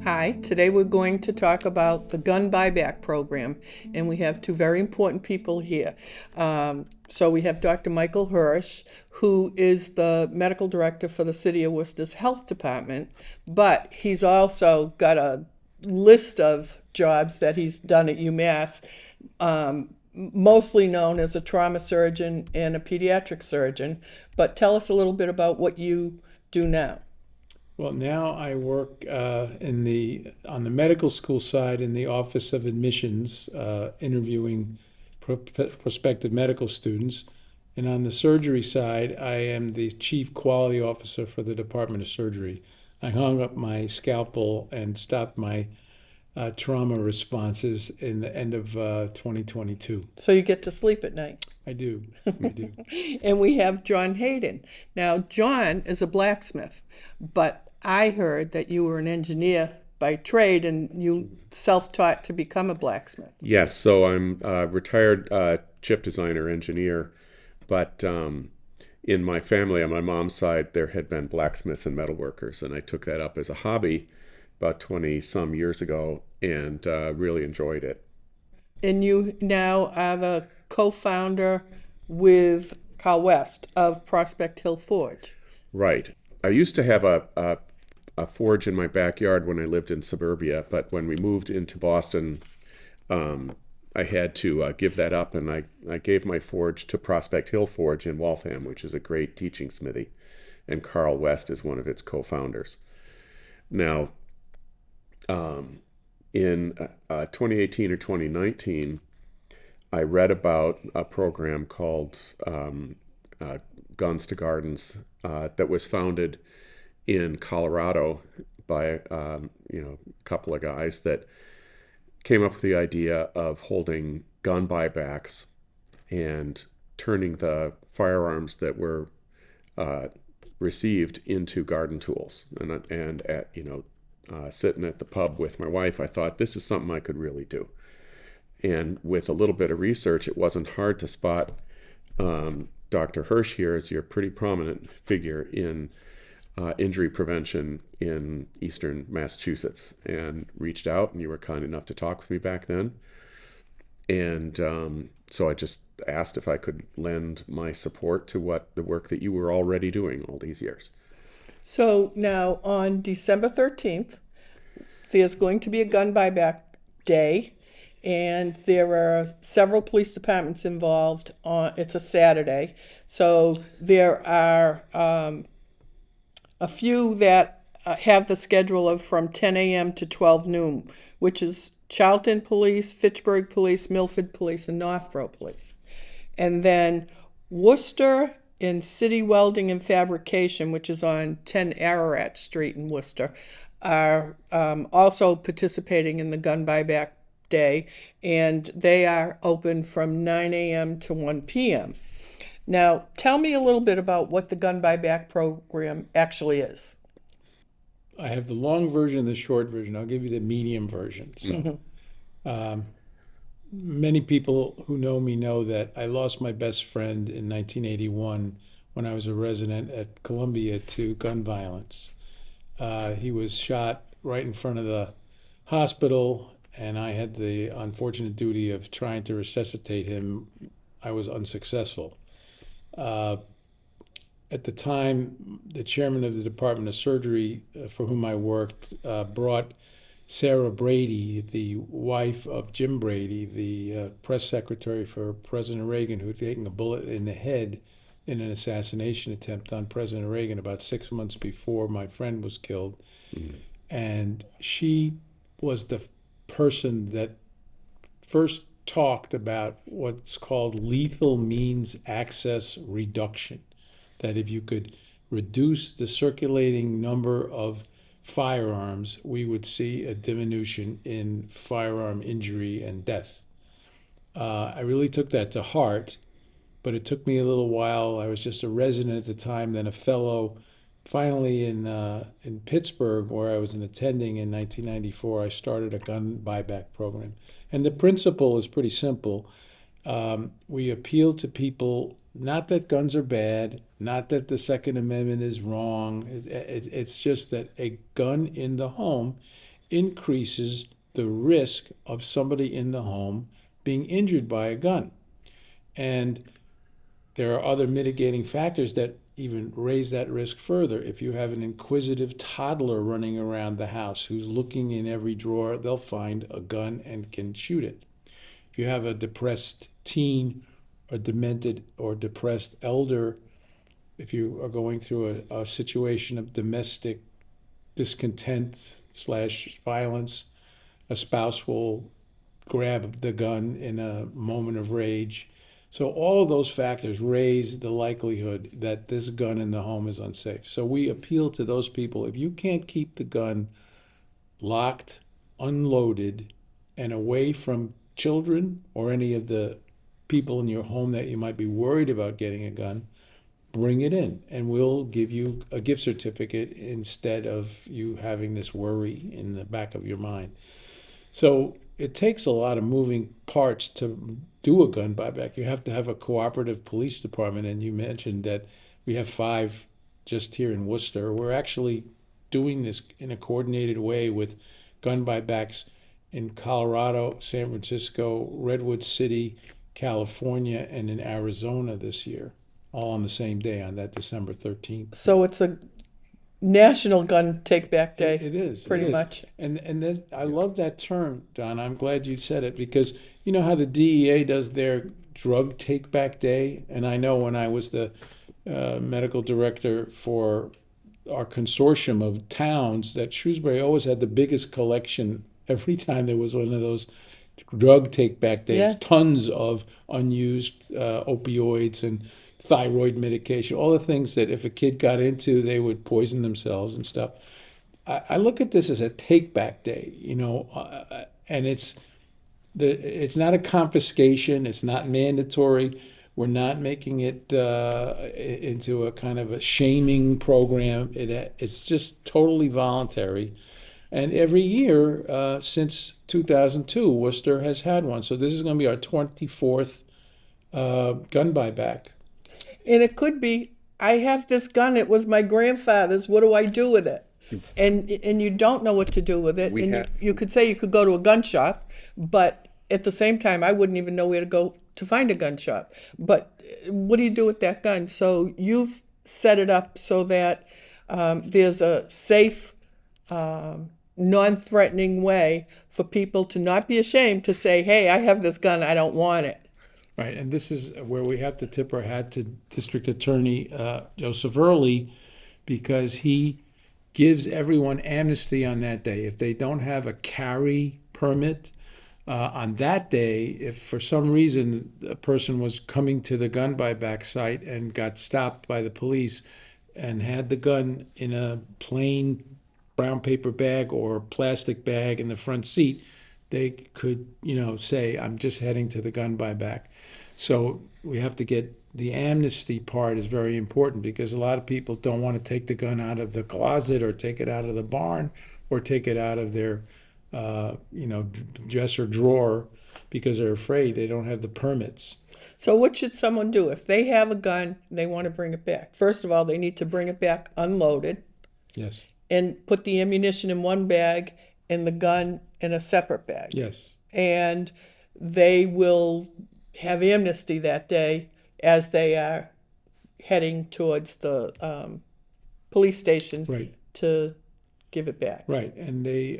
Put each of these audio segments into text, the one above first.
Hi, today we're going to talk about the gun buyback program, and we have two very important people here. So we have Dr. Michael Hirsh, who is the medical director for the City of Worcester's Health Department, but he's also got a list of jobs that he's done at UMass, mostly known as a trauma surgeon and a pediatric surgeon. But tell us a little bit about what you do now. Well, now I work on the medical school side in the Office of Admissions, interviewing prospective medical students. And on the surgery side, I am the Chief Quality Officer for the Department of Surgery. I hung up my scalpel and stopped my trauma responses in the end of 2022. So you get to sleep at night. I do. I do. And we have John Hayden. Now, John is a blacksmith, but I heard that you were an engineer by trade and you self-taught to become a blacksmith. Yes, so I'm a retired chip designer engineer, but in my family, on my mom's side, there had been blacksmiths and metalworkers, and I took that up as a hobby about 20 some years ago and really enjoyed it. And you now are the co-founder with Carl West of Prospect Hill Forge. Right. I used to have a forge in my backyard when I lived in suburbia, but when we moved into Boston, I had to give that up, and I gave my forge to Prospect Hill Forge in Waltham, which is a great teaching smithy, and Carl West is one of its co-founders. Now, in 2018 or 2019, I read about a program called Guns to Gardens that was founded in Colorado by a couple of guys that came up with the idea of holding gun buybacks and turning the firearms that were received into garden tools. And sitting at the pub with my wife, I thought this is something I could really do. And with a little bit of research, it wasn't hard to spot Dr. Hirsh here as your pretty prominent figure in injury prevention in eastern Massachusetts, and reached out, and you were kind enough to talk with me back then. And so I just asked if I could lend my support to the work that you were already doing all these years. So now on December 13th, there's going to be a gun buyback day, and there are several police departments involved. It's a Saturday, so there are a few that have the schedule of from 10 a.m. to 12 noon, which is Charlton Police, Fitchburg Police, Milford Police, and Northboro Police. And then Worcester in City Welding and Fabrication, which is on 10 Ararat Street in Worcester, are also participating in the gun buyback day, and they are open from 9 a.m. to 1 p.m. Now, tell me a little bit about what the gun buyback program actually is. I have the long version and the short version. I'll give you the medium version. So, many people who know me know that I lost my best friend in 1981 when I was a resident at Columbia to gun violence. He was shot right in front of the hospital, and I had the unfortunate duty of trying to resuscitate him. I was unsuccessful. At the time, the chairman of the Department of Surgery, for whom I worked, brought Sarah Brady, the wife of Jim Brady, the press secretary for President Reagan, who had taken a bullet in the head in an assassination attempt on President Reagan about 6 months before my friend was killed. Mm-hmm. And she was the person that first talked about what's called lethal means access reduction. That if you could reduce the circulating number of firearms, we would see a diminution in firearm injury and death. I really took that to heart, but it took me a little while. I was just a resident at the time, then a fellow. Finally, in Pittsburgh, where I was attending in 1994, I started a gun buyback program. And the principle is pretty simple. We appeal to people, not that guns are bad, not that the Second Amendment is wrong. It's just that a gun in the home increases the risk of somebody in the home being injured by a gun. And there are other mitigating factors that even raise that risk further. If you have an inquisitive toddler running around the house who's looking in every drawer, they'll find a gun and can shoot it. If you have a depressed teen, a demented or depressed elder, if you are going through a situation of domestic discontent / violence, a spouse will grab the gun in a moment of rage. So all of those factors raise the likelihood that this gun in the home is unsafe. So we appeal to those people. If you can't keep the gun locked, unloaded, and away from children or any of the people in your home that you might be worried about getting a gun, bring it in, and we'll give you a gift certificate instead of you having this worry in the back of your mind. So it takes a lot of moving parts to do a gun buyback. You have to have a cooperative police department, and you mentioned that we have 5 just here in Worcester. We're actually doing this in a coordinated way with gun buybacks in Colorado, San Francisco, Redwood City, California, and in Arizona this year, all on the same day, on that December 13th. So it's a National Gun Take Back Day. It is. Pretty it is. much. And then I love that term, Don. I'm glad you said it, because you know how the DEA does their drug take back day? And I know when I was the medical director for our consortium of towns, that Shrewsbury always had the biggest collection every time there was one of those drug take back days. Yeah. Tons of unused opioids and thyroid medication, all the things that if a kid got into, they would poison themselves and stuff. I look at this as a take back day, and it's not a confiscation. It's not mandatory. We're not making it into a kind of a shaming program. It's just totally voluntary. And every year since 2002, Worcester has had one. So this is going to be our 24th gun buyback. And it could be, I have this gun, it was my grandfather's, what do I do with it? And you don't know what to do with it. You could say you could go to a gun shop, but at the same time, I wouldn't even know where to go to find a gun shop. But what do you do with that gun? So you've set it up so that there's a safe, non-threatening way for people to not be ashamed to say, hey, I have this gun, I don't want it. Right, and this is where we have to tip our hat to District Attorney Joseph Early, because he gives everyone amnesty on that day. If they don't have a carry permit on that day, if for some reason a person was coming to the gun buyback site and got stopped by the police and had the gun in a plain brown paper bag or plastic bag in the front seat, they could, say, I'm just heading to the gun buyback. So we have to get the amnesty part is very important, because a lot of people don't want to take the gun out of the closet or take it out of the barn or take it out of their, dresser drawer because they're afraid they don't have the permits. So what should someone do if they have a gun and they want to bring it back? First of all, they need to bring it back unloaded. Yes. And put the ammunition in one bag and the gun in a separate bag. Yes. And they will have amnesty that day as they are heading towards the police station Right. to give it back. Right, and they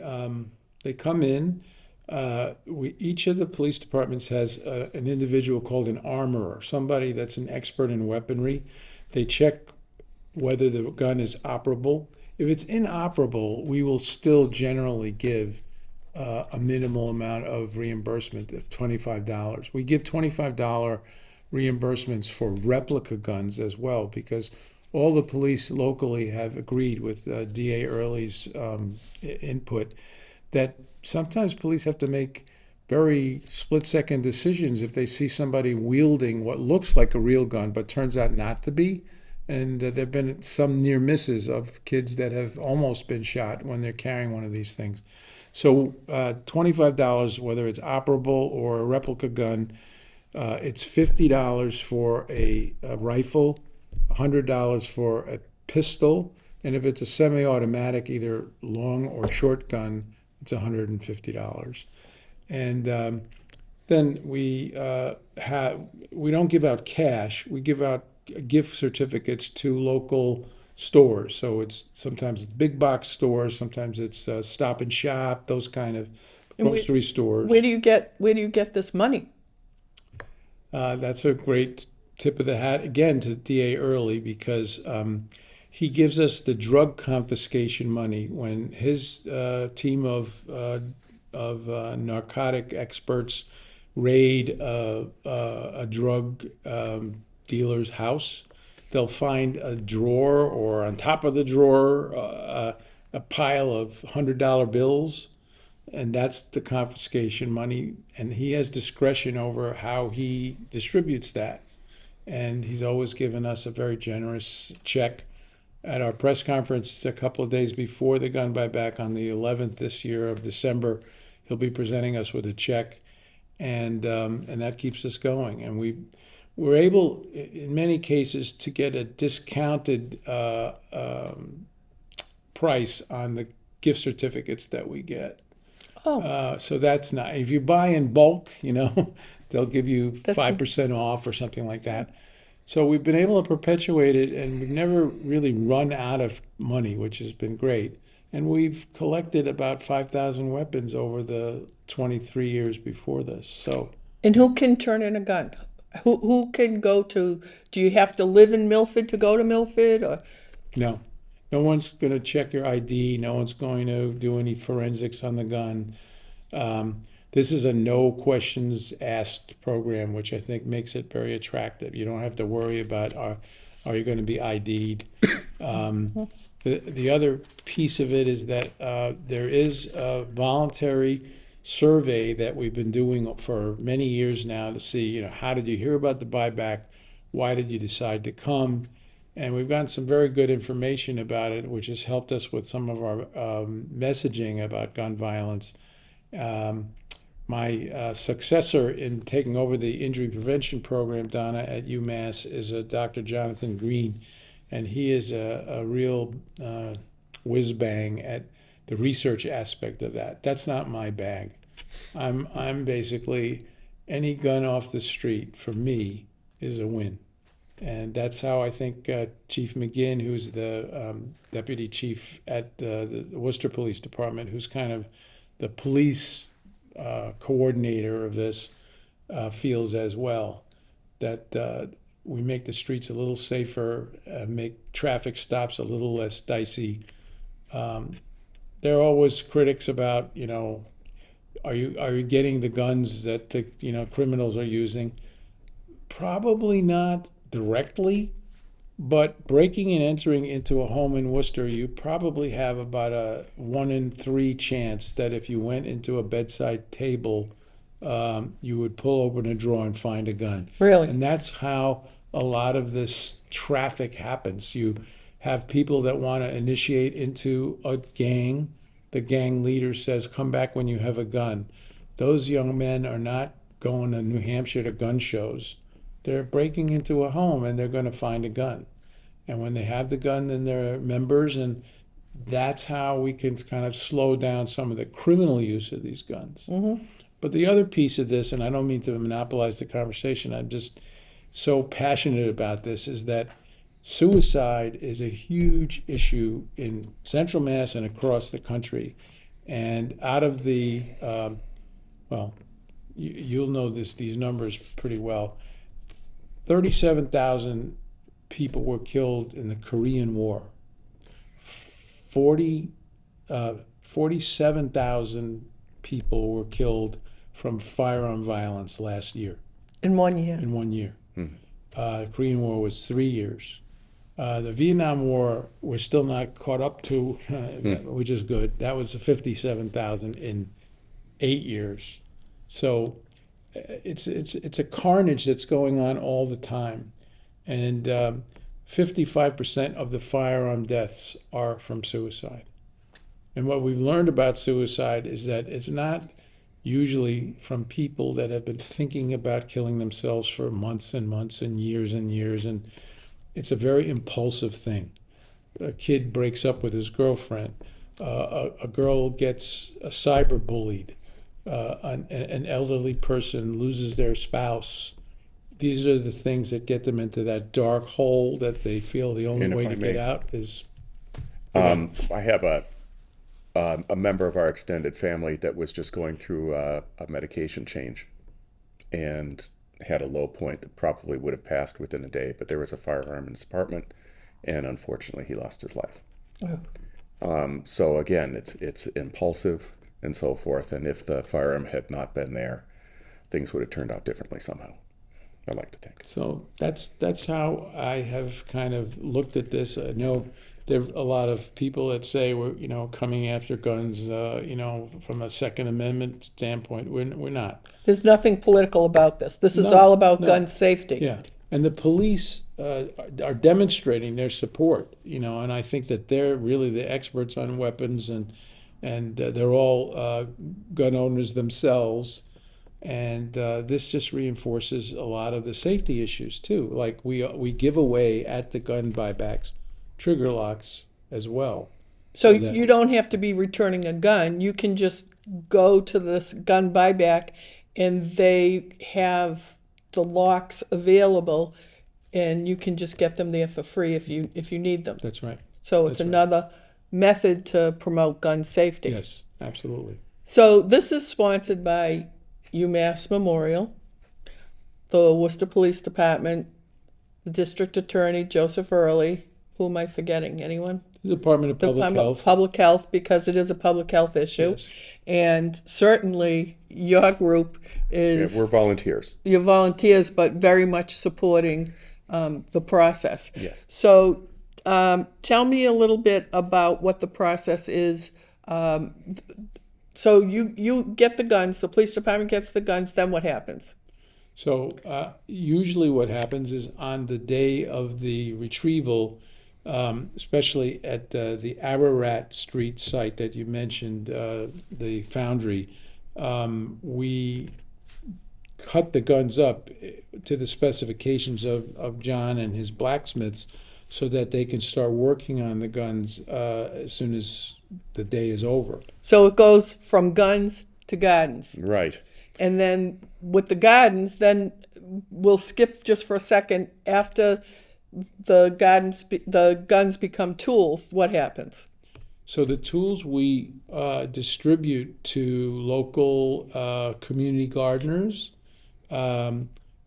come in. Each of the police departments has an individual called an armorer, somebody that's an expert in weaponry. They check whether the gun is operable. If it's inoperable, we will still generally give a minimal amount of reimbursement of $25. We give $25 reimbursements for replica guns as well, because all the police locally have agreed with DA Early's input that sometimes police have to make very split-second decisions if they see somebody wielding what looks like a real gun but turns out not to be. And there have been some near misses of kids that have almost been shot when they're carrying one of these things. So $25, whether it's operable or a replica gun. It's $50 for a rifle, $100 for a pistol, and if it's a semi-automatic, either long or short gun, it's $150. And then we don't give out cash. We give out gift certificates to local stores. So sometimes it's big box stores, sometimes it's Stop and Shop, those kind of And grocery stores. Where do you get this money? That's a great tip of the hat again to DA Early, because he gives us the drug confiscation money when his team of narcotic experts raid a drug dealer's house. They'll find a drawer, or on top of the drawer a pile of $100 bills, and that's the confiscation money. And he has discretion over how he distributes that. And he's always given us a very generous check. At our press conference a couple of days before the gun buyback on the 11th this year of December, he'll be presenting us with a check, and that keeps us going. And we're able, in many cases, to get a discounted price on the gift certificates that we get. Oh, So that's not, if you buy in bulk, they'll give you 5% off or something like that. So we've been able to perpetuate it, and we've never really run out of money, which has been great. And we've collected about 5,000 weapons over the 23 years before this. So, and who can turn in a gun? Who can go to? Do you have to live in Milford to go to Milford? Or no one's going to check your ID. No one's going to do any forensics on the gun. This is a no questions asked program, which I think makes it very attractive. You don't have to worry about are you going to be ID'd. The other piece of it is that there is a voluntary survey that we've been doing for many years now to see, how did you hear about the buyback? Why did you decide to come? And we've gotten some very good information about it, which has helped us with some of our messaging about gun violence. My successor in taking over the injury prevention program, Donna, at UMass, is Dr. Jonathan Green, and he is a real whiz-bang at the research aspect of that. That's not my bag. I'm basically, any gun off the street for me is a win. And that's how I think Chief McGinn, who's the deputy chief at the Worcester Police Department, who's kind of the police coordinator of this, feels as well, that we make the streets a little safer, make traffic stops a little less dicey. There are always critics about, are you getting the guns that the criminals are using? Probably not directly, but breaking and entering into a home in Worcester, you probably have about a 1 in 3 chance that if you went into a bedside table, you would pull open a drawer and find a gun. really? And that's how a lot of this traffic happens. You have people that want to initiate into a gang. The gang leader says, come back when you have a gun. Those young men are not going to New Hampshire to gun shows. They're breaking into a home and they're going to find a gun. And when they have the gun, then they're members, and that's how we can kind of slow down some of the criminal use of these guns. Mm-hmm. But the other piece of this, and I don't mean to monopolize the conversation, I'm just so passionate about this, is that suicide is a huge issue in Central Mass and across the country. And out of the, you'll know these numbers pretty well. 37,000 people were killed in the Korean War. 47,000 people were killed from firearm violence last year. In 1 year? In 1 year. The Korean War was 3 years. The Vietnam War, we're still not caught up to, which is good. That was 57,000 in 8 years. So it's a carnage that's going on all the time. And 55% of the firearm deaths are from suicide. And what we've learned about suicide is that it's not usually from people that have been thinking about killing themselves for months and months and years, and it's a very impulsive thing. A kid breaks up with his girlfriend. a girl gets cyberbullied, an elderly person loses their spouse. These are the things that get them into that dark hole that they feel the only And if way I to may, get out is. I have a member of our extended family that was just going through a medication change and had a low point that probably would have passed within a day, but there was a firearm in his apartment, and unfortunately he lost his life. So again, it's impulsive and so forth, and if the firearm had not been there, things would have turned out differently somehow, I like to think. So that's how I have kind of looked at this. I know there are a lot of people that say we're coming after guns from a Second Amendment standpoint. We're not. There's nothing political about this. This is No, all about no. gun safety. Yeah, and the police are demonstrating their support. And I think that they're really the experts on weapons, and they're all gun owners themselves. And this just reinforces a lot of the safety issues too. Like we give away at the gun buybacks trigger locks as well. So that- you don't have to be returning a gun. You can just go to this gun buyback and they have the locks available and you can just get them there for free if you need them. That's right. So it's That's right. another method to promote gun safety. Yes, absolutely. So this is sponsored by UMass Memorial, the Worcester Police Department, the District Attorney, Joseph Early. Who am I forgetting? Anyone? The Department of Public Department of Health. Public Health, because it is a public health issue. Yes. And certainly your group is, We're volunteers. your volunteers, but very much supporting the process. Yes. So tell me a little bit about what the process is. So you get the guns, the police department gets the guns, then what happens? So usually what happens is on the day of the retrieval, especially at the Ararat Street site that you mentioned, the foundry, we cut the guns up to the specifications of John and his blacksmiths so that they can start working on the guns as soon as the day is over. So it goes from guns to gardens. Right. And then with the gardens, then we'll skip just for a second. After the guns become tools, what happens? So the tools we distribute to local community gardeners.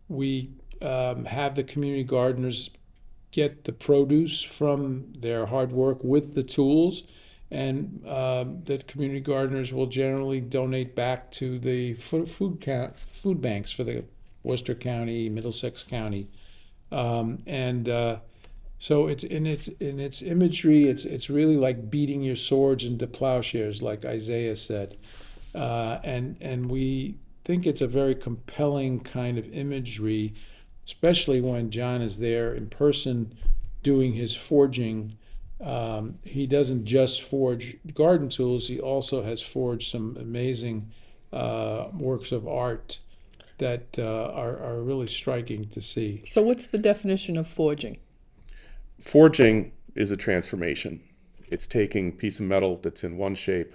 We have the community gardeners get the produce from their hard work with the tools, and the community gardeners will generally donate back to the food banks for the Worcester County, Middlesex County, so it's in its imagery. It's really like beating your swords into plowshares, like Isaiah said, and we think it's a very compelling kind of imagery, especially when John is there in person doing his forging. He doesn't just forge garden tools, he also has forged some amazing works of art that are really striking to see. So what's the definition of forging? Forging is a transformation. It's taking a piece of metal that's in one shape,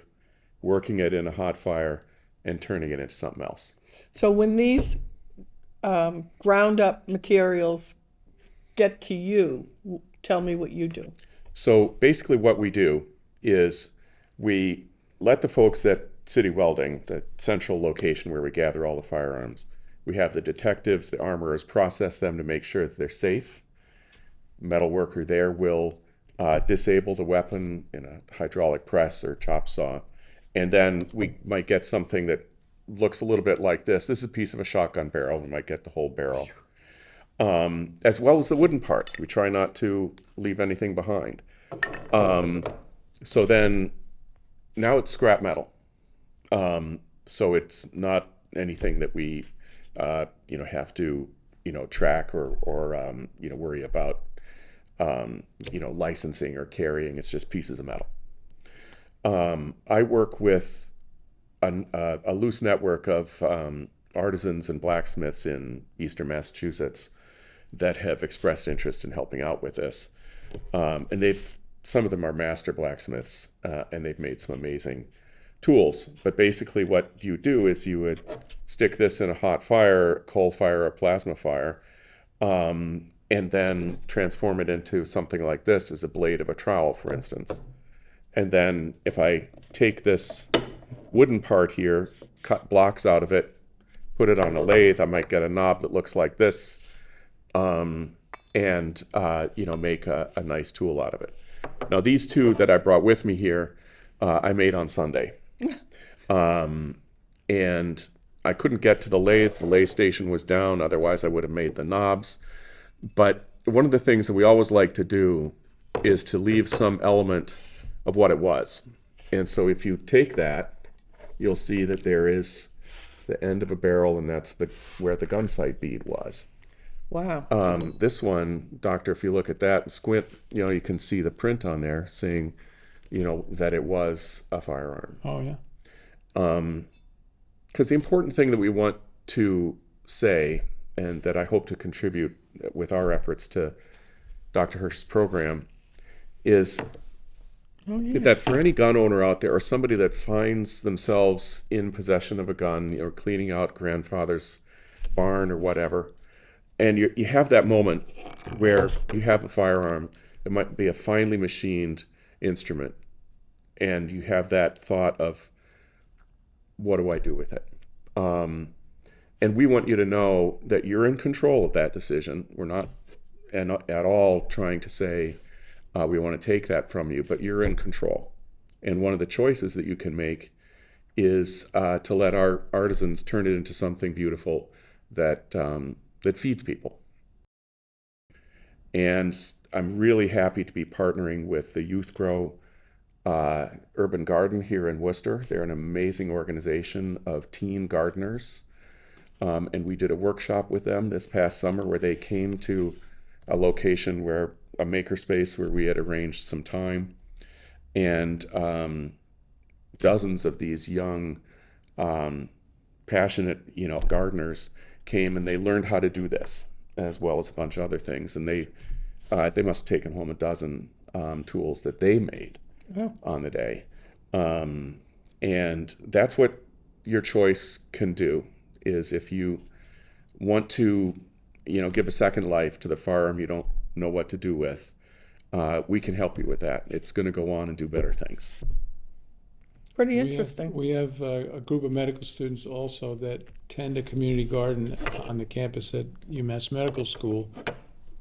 working it in a hot fire, and turning it into something else. So when these ground up materials get to you, tell me what you do. So basically what we do is we let the folks at City Welding, the central location where we gather all the firearms, we have the detectives, the armorers process them to make sure that they're safe. Metal worker there will disable the weapon in a hydraulic press or chop saw. And then we might get something that looks a little bit like this. This is a piece of a shotgun barrel. We might get the whole barrel. As well as the wooden parts. We try not to leave anything behind. So then, now it's scrap metal. So it's not anything that we, have to, track or worry about, licensing or carrying. It's just pieces of metal. I work with a loose network of artisans and blacksmiths in Eastern Massachusetts that have expressed interest in helping out with this. And they've some of them are master blacksmiths, and they've made some amazing tools. But basically what you do is you would stick this in a hot fire, coal fire, or plasma fire, and then transform it into something like this as a blade of a trowel, for instance. And then if I take this wooden part here, cut blocks out of it, put it on a lathe, I might get a knob that looks like this, and make a nice tool out of it. Now these two that I brought with me here, I made on Sunday. And I couldn't get to the lathe station was down, otherwise I would have made the knobs. But one of the things that we always like to do is to leave some element of what it was. And so if you take that, you'll see that there is the end of a barrel, and that's where the gun sight bead was. Wow. This one, Doctor, if you look at that and squint, you can see the print on there saying, that it was a firearm. Oh, yeah. Because the important thing that we want to say, and that I hope to contribute with our efforts to Dr. Hirsch's program, is that for any gun owner out there, or somebody that finds themselves in possession of a gun, or cleaning out grandfather's barn or whatever, and you have that moment where you have a firearm that might be a finely machined instrument, and you have that thought of, what do I do with it? And we want you to know that you're in control of that decision. We're not at all trying to say we want to take that from you, but you're in control. And one of the choices that you can make is to let our artisans turn it into something beautiful that feeds people. And I'm really happy to be partnering with the Youth Grow Urban Garden here in Worcester. They're an amazing organization of teen gardeners. And we did a workshop with them this past summer where they came to a location a makerspace where we had arranged some time. And dozens of these young, passionate, gardeners came, and they learned how to do this, as well as a bunch of other things. And they must have taken home a dozen tools that they made on the day. And that's what your choice can do, is if you want to, give a second life to the firearm you don't know what to do with, we can help you with that. It's going to go on and do better things. Pretty interesting. We have a group of medical students also that tend a community garden on the campus at UMass Medical School,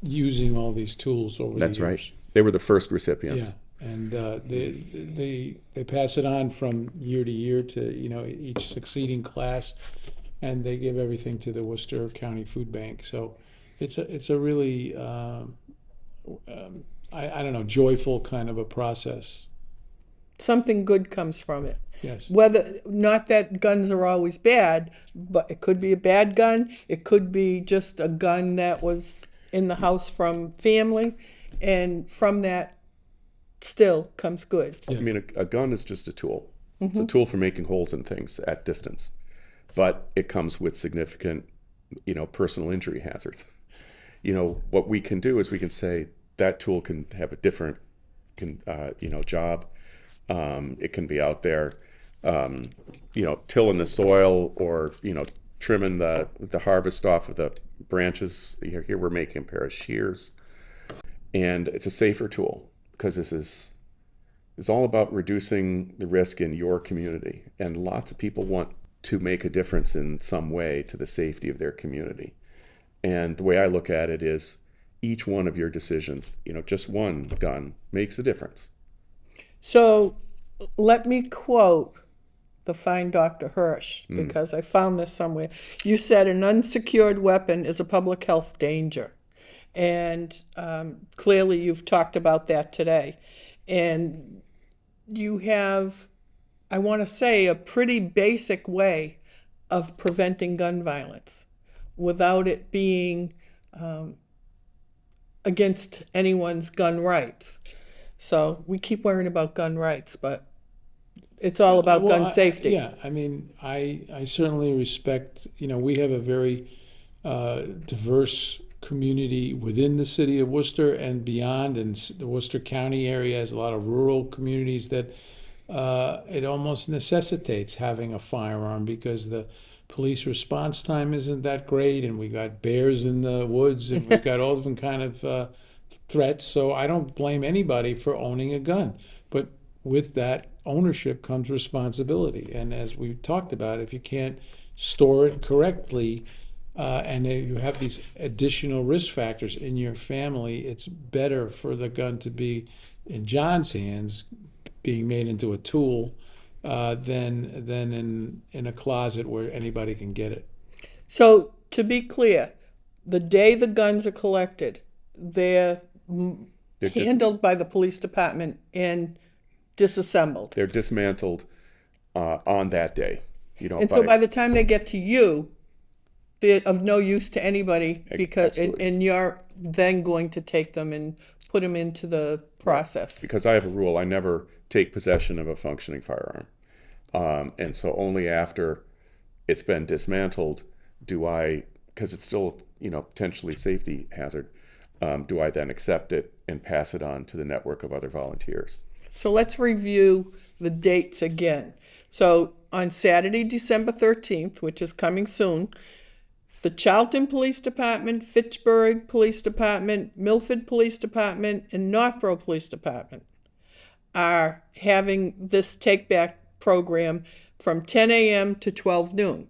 using all these tools over the years. That's right. They were the first recipients. Yeah, and they pass it on from year to year to each succeeding class, and they give everything to the Worcester County Food Bank. So it's a really I don't know, joyful kind of a process. Something good comes from it. Yes. Whether, not that guns are always bad, but it could be a bad gun. It could be just a gun that was in the house from family, and from that still comes good. I mean, a gun is just a tool. It's a tool for making holes in things at distance, but it comes with significant, personal injury hazards. What we can do is we can say that tool can have a different, job. It can be out there, tilling the soil, or, trimming the harvest off of the branches. Here we're making a pair of shears. And it's a safer tool, because it's all about reducing the risk in your community. And lots of people want to make a difference in some way to the safety of their community. And the way I look at it is, each one of your decisions, just one gun makes a difference. So let me quote the fine Dr. Hirsh, because I found this somewhere. You said an unsecured weapon is a public health danger. And clearly you've talked about that today. And you have, I want to say, a pretty basic way of preventing gun violence without it being against anyone's gun rights. So we keep worrying about gun rights, but it's all about gun safety. I certainly respect, we have a very diverse community within the city of Worcester and beyond, and the Worcester County area has a lot of rural communities that it almost necessitates having a firearm because the police response time isn't that great, and we got bears in the woods, and we've got all different kind of threats. So I don't blame anybody for owning a gun, but with that ownership comes responsibility. And as we talked about, if you can't store it correctly, and you have these additional risk factors in your family, it's better for the gun to be in John's hands, being made into a tool, than in a closet where anybody can get it. So to be clear, the day the guns are collected, they're handled by the police department and disassembled. They're dismantled on that day. You know, And so by the time they get to you, they're of no use to anybody because and you're then going to take them and put them into the process. because I have a rule: I never take possession of a functioning firearm, and so only after it's been dismantled do I, because it's still potentially safety hazard, do I then accept it and pass it on to the network of other volunteers. So let's review the dates again. So on Saturday, December 13th, which is coming soon, the Charlton Police Department, Fitchburg Police Department, Milford Police Department, and Northboro Police Department are having this take-back program from 10 a.m. to 12 noon.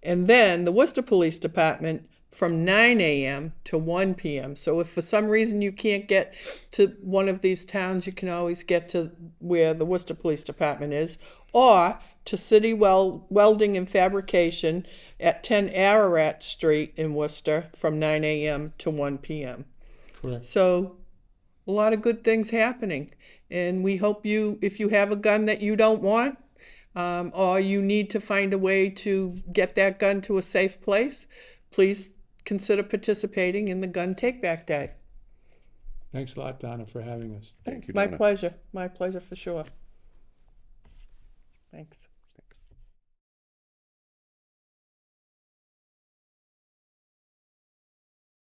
And then the Worcester Police Department from 9 a.m. to 1 p.m. So if for some reason you can't get to one of these towns, you can always get to where the Worcester Police Department is, or to City Welding and Fabrication at 10 Ararat Street in Worcester from 9 a.m. to 1 p.m. Correct. So a lot of good things happening. And we hope if you have a gun that you don't want, or you need to find a way to get that gun to a safe place, please consider participating in the Gun Take Back Day. Thanks a lot, Donna, for having us. Thank you, My Donna. pleasure. My pleasure for sure. Thanks.